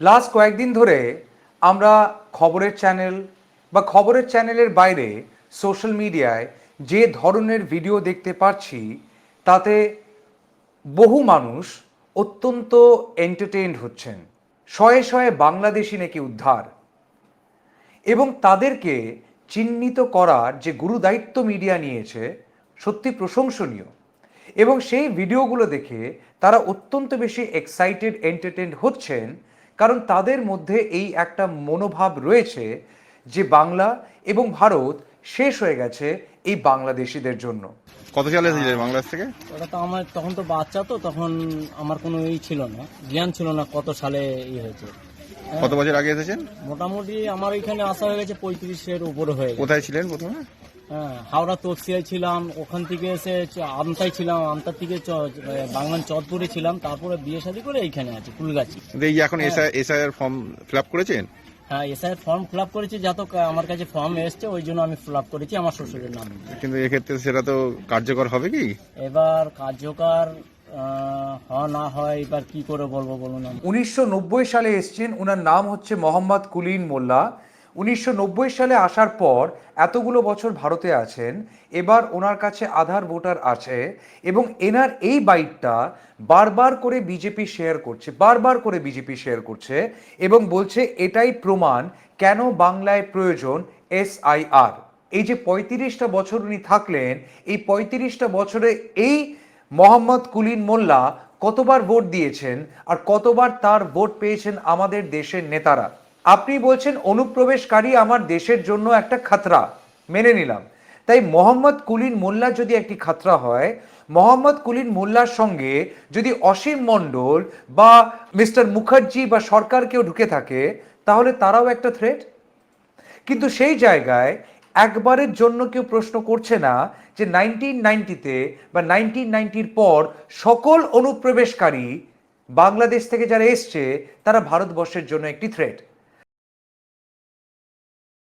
Last কয়েকদিন ধরে আমরা খবরের চ্যানেল বা খবরের চ্যানেলের বাইরে সোশ্যাল মিডিয়ায় যে ধরনের ভিডিও দেখতে পাচ্ছি, তাতে বহু মানুষ অত্যন্ত এন্টারটেইনড হচ্ছেন। শয়ে শয়ে বাংলাদেশি নাকি উদ্ধার, এবং তাদেরকে চিহ্নিত করার যে গুরুদায়িত্ব মিডিয়া নিয়েছে, সত্যি প্রশংসনীয়। এবং সেই ভিডিওগুলো দেখে তারা অত্যন্ত বেশি এক্সাইটেড, এন্টারটেইনড হচ্ছেন, কারণ তাদের মধ্যে এই একটা মনোভাব রয়েছে যে বাংলা এবং ভারত শেষ হয়ে গেছে এই বাংলাদেশিদের জন্য। কত সালে এসেছিলেন বাংলাদেশ থেকে? ওটা তো আমার তখন তো বাচ্চা, তো তখন আমার কোনো ছিল না, জ্ঞান ছিল না কত সালে হয়েছে। কত বছর আগে এসেছেন? মোটামুটি আমার এখানে আসা হয়ে গেছে 35-এর উপরে হয়ে গেছে। কোথায় ছিলেন প্রথমে? হ্যাঁ, হাওড়া তপসিয়ায় ছিলাম, ওখান থেকে এসে আমতায় ছিলাম, আমতার থেকে বাংলান চতপুরে ছিলাম, তারপরে বিয়ে শাদী করে এইখানে আছি ফুলগাছি। এই যে এখন এসআইআর ফর্ম ফিল আপ করেছেন? হ্যাঁ, এসআইয়ের ফর্ম ফিল আপ করেছি, যত আমার কাছে ফর্ম এসছে ওই জন্য আমি ফিল আপ করেছি আমার শ্বশুরের নাম। কিন্তু এক্ষেত্রে সেটা তো কার্যকর হবে কি? এবার কার্যকর না হয় এবার কি করে বলবো বলুন। 1990 সালে এসছেন, ওনার নাম হচ্ছে মোহাম্মদ কুলিন মোল্লা। 1990 সালে আসার পর এতগুলো বছর ভারতে আছেন, এবার ওনার কাছে আধার ভোটার আছে, এবং এনার এই বাইটটা বারবার করে বিজেপি শেয়ার করছে, বারবার করে বিজেপি শেয়ার করছে, এবং বলছে এটাই প্রমাণ কেন বাংলায় প্রয়োজন SIR। এই যে 35টা বছর উনি থাকলেন, এই 35টা বছরে এই মোহাম্মদ কুলিন মোল্লা কতবার ভোট দিয়েছেন আর কতবার তার ভোট পেয়েছেন আমাদের দেশের নেতারা। আপনি বলছেন অনুপ্রবেশকারী আমার দেশের জন্য একটা খাতরা, মেনে নিলাম। তাই মোহাম্মদ কুলিন মোল্লা যদি একটি খাতরা হয়, মোহাম্মদ কুলিন মোল্লার সঙ্গে যদি অসীম মণ্ডল বা মিস্টার মুখার্জি বা সরকার কেউ ঢুকে থাকে, তাহলে তারাও একটা থ্রেট। কিন্তু সেই জায়গায় একবারের জন্য কেউ প্রশ্ন করছে না যে 1990-তে বা 1990-র পর সকল অনুপ্রবেশকারী বাংলাদেশ থেকে যারা এসছে তারা ভারতবর্ষের জন্য একটি থ্রেট।